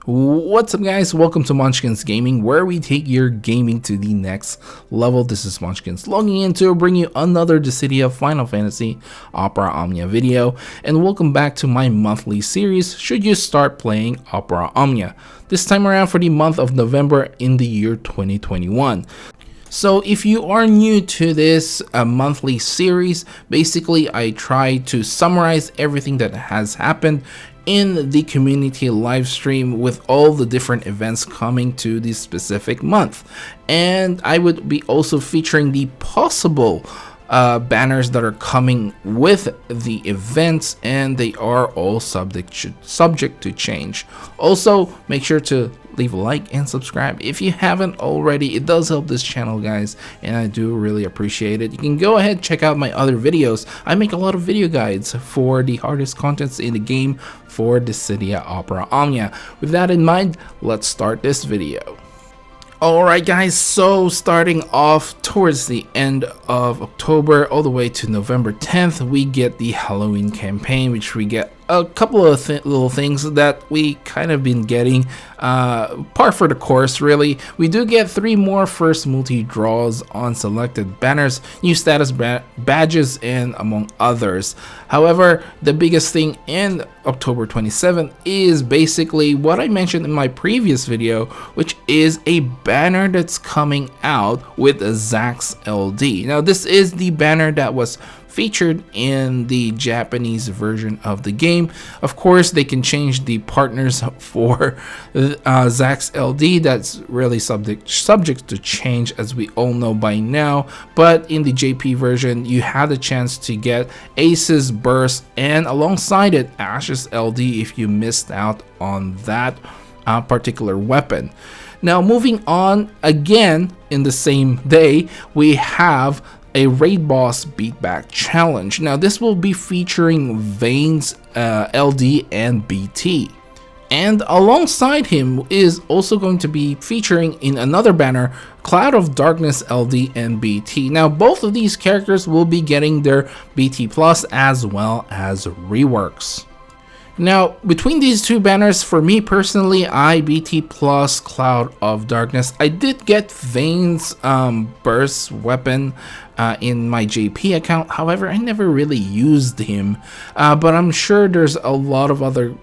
What's up guys, welcome to Monchkinz Gaming, where we take your gaming to the next level. This is Monchkinz logging in to bring you another Dissidia Final Fantasy Opera Omnia video, and welcome back to my monthly series, Should You Start Playing Opera Omnia? This time around for the month of November in the year 2021. So if you are new to this monthly series, basically I try to summarize everything that has happened in the community live stream with all the different events coming to this specific month. And I would be also featuring the possible banners that are coming with the events, and they are all subject to change. Also, make sure to leave a like and subscribe if you haven't already. It does help this channel, guys, and I do really appreciate it. You can go ahead, check out my other videos. I make a lot of video guides for the hardest contents in the game for Dissidia Opera Omnia. With that in mind, let's start this video. Alright guys, so starting off towards the end of October all the way to November 10th, we get the Halloween campaign, which we get a couple of little things that we kind of been getting par for the course, really. We do get 3 more first multi-draws on selected banners, new status badges, and among others. However, the biggest thing in October 27th is basically what I mentioned in my previous video, which is a banner that's coming out with a Zax LD. Now, this is the banner that was featured in the Japanese version of the game. Of course, they can change the partners for Zax LD. That's really subject to change, as we all know by now. But in the JP version, you had a chance to get Ace's Burst, and alongside it, Ash's LD if you missed out on that particular weapon. Now, moving on, again in the same day, we have a raid boss beatback challenge. Now this will be featuring Vayne's LD and BT, and alongside him is also going to be featuring in another banner Cloud of Darkness LD and BT. Now both of these characters will be getting their BT plus as well as reworks. Now, between these two banners, for me personally, I BT plus Cloud of Darkness. I did get Vayne's burst weapon in my JP account. However, I never really used him, but I'm sure there's a lot of other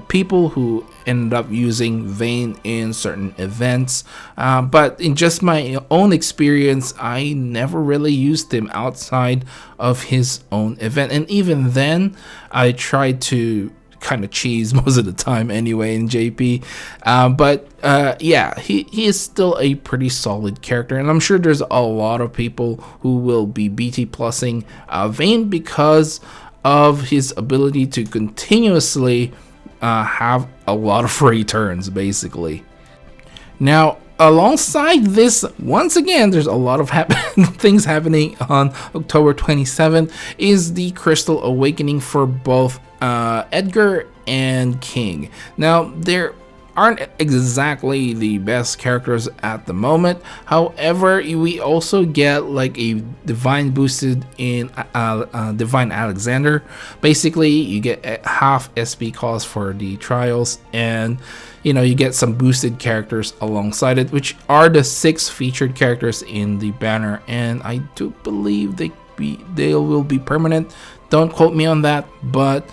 people who ended up using Vayne in certain events, but in just my own experience, I never really used him outside of his own event, and even then I tried to kind of cheese most of the time anyway in JP, but yeah, he is still a pretty solid character, and I'm sure there's a lot of people who will be BT plussing Vayne because of his ability to continuously have a lot of returns, basically. Now, alongside this, once again, there's a lot of things happening on October 27th, is the Crystal Awakening for both Edgar and King. Now, there aren't exactly the best characters at the moment. However, we also get like a divine boosted in Divine Alexander. Basically, you get half SP cost for the trials, and you get some boosted characters alongside it, which are the 6 featured characters in the banner, and I do believe they will be permanent. Don't quote me on that, but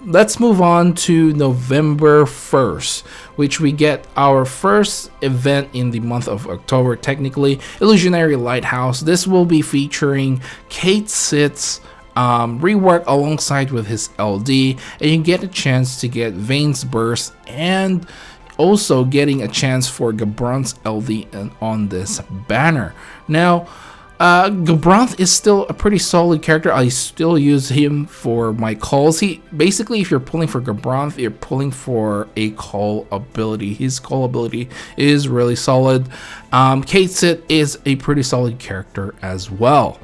let's move on to November 1st, which we get our first event in the month of October, technically, Illusionary Lighthouse. This will be featuring Kate Sit's rework alongside with his LD, and you get a chance to get Vayne's Burst, and also getting a chance for Gabron's LD on this banner. Now, Gabronth is still a pretty solid character. I still use him for my calls. Basically, if you're pulling for Gabronth, you're pulling for a call ability. His call ability is really solid. Kate Sit is a pretty solid character as well.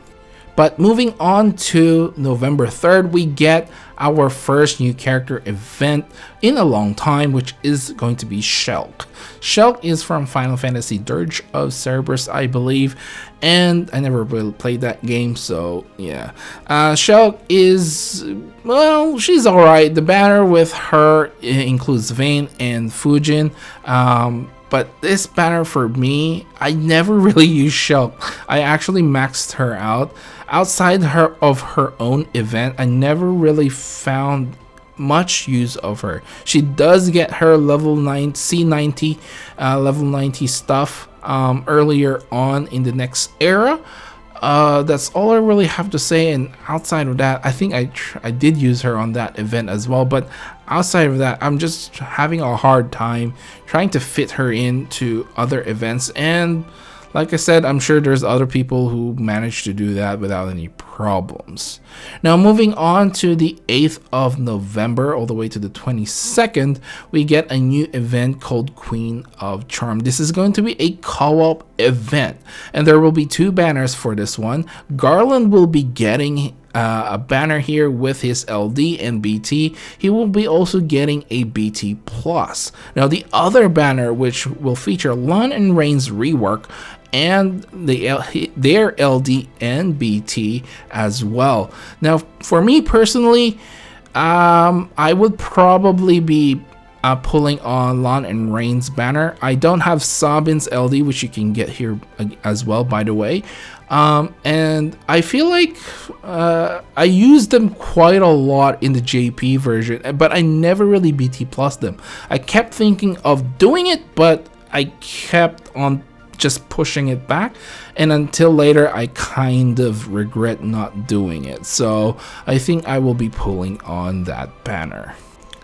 But moving on to November 3rd, we get our first new character event in a long time, which is going to be Shulk. Shulk is from Final Fantasy Dirge of Cerberus, I believe, and I never really played that game, so yeah. Shulk is, well, she's alright. The banner with her includes Vayne and Fujin, but this banner for me, I never really used Shulk. I actually maxed her out. Outside of her own event, I never really found much use of her. She does get her level 9 C90 level 90 stuff earlier on in the next era. That's all I really have to say, and outside of that, I think I did use her on that event as well, but outside of that, I'm just having a hard time trying to fit her into other events. And like I said, I'm sure there's other people who managed to do that without any problems. Now, moving on to the 8th of November all the way to the 22nd, we get a new event called Queen of Charm. This is going to be a co-op event, and there will be 2 banners for this one. Garland will be getting a banner here with his LD and BT. He will be also getting a BT plus. Now, the other banner, which will feature Lon and Rain's rework and their LD and BT as well. Now, for me personally, I would probably be pulling on Lon and Rain's banner. I don't have Sabin's LD, which you can get here as well, by the way. And I feel like I used them quite a lot in the JP version, but I never really BT plus them. I kept thinking of doing it, but I kept on just pushing it back, and until later I kind of regret not doing it. So I think I will be pulling on that banner.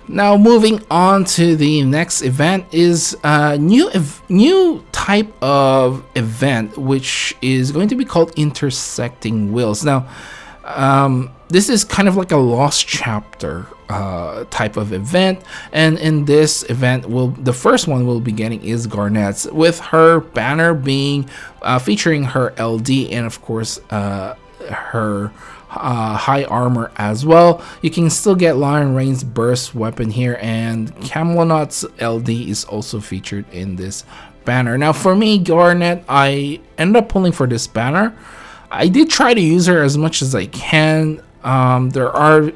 Now, moving on to the next event is a new type of event, which is going to be called intersecting wills. Now, this is kind of like a lost chapter type of event, and in this event, the first one we'll be getting is Garnet's, with her banner being featuring her LD and of course her high armor as well. You can still get Lion Rain's burst weapon here, and Camelot's LD is also featured in this banner. Now, for me, Garnet, I ended up pulling for this banner. I did try to use her as much as I can. There are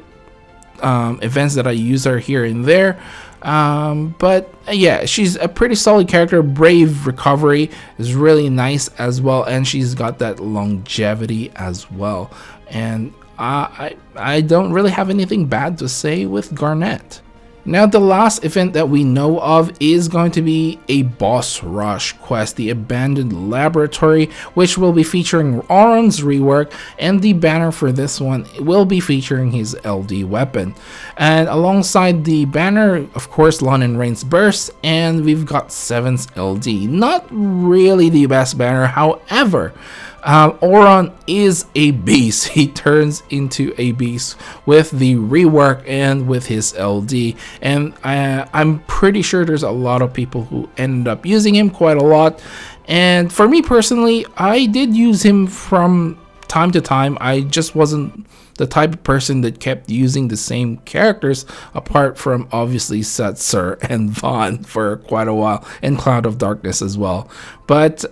events that I use her here and there, but yeah, she's a pretty solid character. Brave recovery is really nice as well, and she's got that longevity as well. And I don't really have anything bad to say with Garnet. Now, the last event that we know of is going to be a boss rush quest, the Abandoned Laboratory, which will be featuring Auron's rework, and the banner for this one will be featuring his LD weapon. And alongside the banner, of course, Lon and Rain's burst, and we've got Seven's LD. Not really the best banner, however, Auron is a beast. He turns into a beast with the rework and with his LD, and I'm pretty sure there's a lot of people who ended up using him quite a lot. And for me personally, I did use him from time to time. I just wasn't the type of person that kept using the same characters, apart from obviously Setzer and Vaughn for quite a while, and Cloud of Darkness as well. But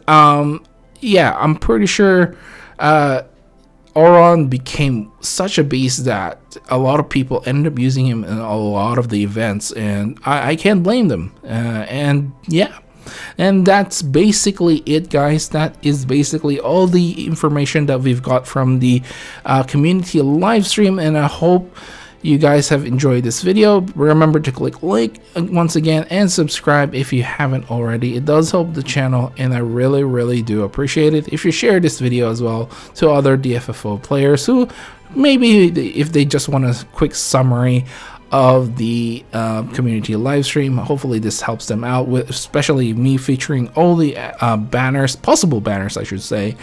yeah, I'm pretty sure Auron became such a beast that a lot of people ended up using him in a lot of the events, and I can't blame them. And yeah, and that's basically it, guys. That is basically all the information that we've got from the community live stream, and I hope you guys have enjoyed this video. Remember to click like once again and subscribe if you haven't already. It does help the channel, and I really do appreciate it if you share this video as well to other Dffoo players who maybe, if they just want a quick summary of the community live stream, hopefully this helps them out, with especially me featuring all the banners, possible banners I should say,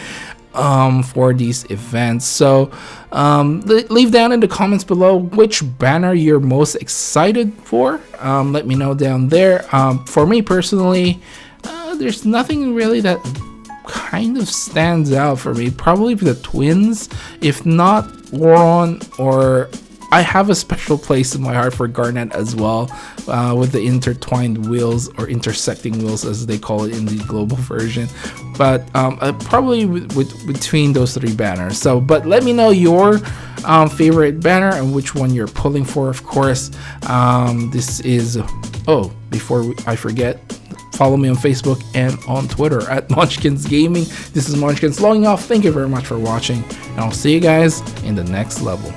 for these events. So leave down in the comments below which banner you're most excited for. Let me know down there. For me personally, there's nothing really that kind of stands out for me. Probably the twins, if not Laurent, or I have a special place in my heart for Garnet as well, with the intertwined wheels, or intersecting wheels as they call it in the global version. But probably between those three banners. So, but let me know your favorite banner and which one you're pulling for, of course. This is, oh, before I forget, follow me on Facebook and on Twitter at Monchkinz Gaming. This is Monchkinz logging off. Thank you very much for watching, and I'll see you guys in the next level.